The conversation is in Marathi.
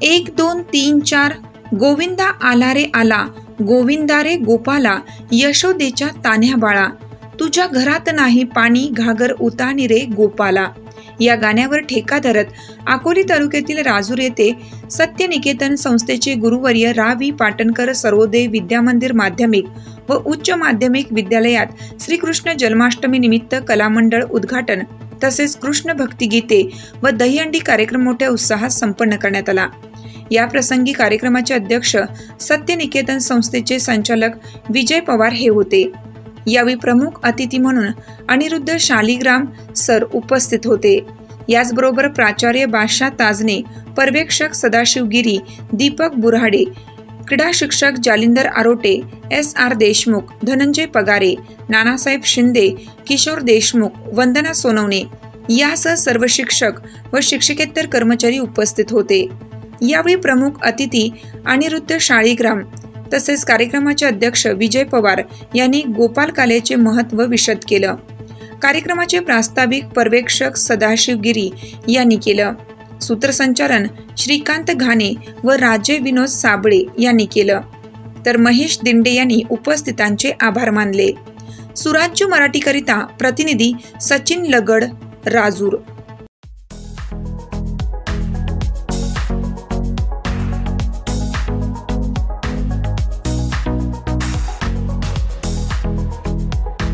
1 2 3 4 गोविंदा आला रे आला, गोविंदा रे गोपाला, यशोदेच्या तान्ह्या बाळा, तुझ्या घरात नाही पाणी, घागर उतानी रे गोपाला. या गाण्यावर ठेका धरत अकोली तालुक्यातील राजूर येथे सत्यनिकेतन संस्थेचे गुरुवर्य रा वी पाटणकर सर्वोदय विद्यामंदिर माध्यमिक व उच्च माध्यमिक विद्यालयात श्रीकृष्ण जन्माष्टमी निमित्त कलामंडळ उद्घाटन तसेच कृष्ण भक्ती गीते व दहीहंडी कार्यक्रम मोठ्या उत्साहात संपन्न करण्यात आला. या प्रसंगी कार्यक्रमाचे अध्यक्ष सत्यनिकेतन संस्थेचे संचालक विजय पवार हे होते. यावेळी प्रमुख अतिथी म्हणून अनिरुद्ध शालिग्राम सर उपस्थित होते. याचबरोबर प्राचार्य बादशाह ताजने, पर्यवेक्षक सदाशिव गिरी, दीपक बुराडे, क्रीडा शिक्षक जालिंदर आरोटे, SR देशमुख, धनंजय पगारे, नानासाहेब शिंदे, किशोर देशमुख, वंदना सोनवणे यासह सर्व शिक्षक व शिक्षकेतर कर्मचारी उपस्थित होते. यावेळी प्रमुख अतिथी अनिरुद्ध शालिग्राम तसेच कार्यक्रमाचे अध्यक्ष विजय पवार यांनी गोपाल कालेचे महत्त्व विशद केलं. कार्यक्रमाचे प्रास्ताविक पर्यवेक्षक सदाशिव गिरी यांनी केलं. सूत्रसंचालन श्रीकांत घाणे व राजे विनोद साबळे यांनी केलं. तर महेश दिंडे यांनी उपस्थितांचे आभार मानले. सुराज्य मराठीकरिता प्रतिनिधी सचिन लगड, राजूर.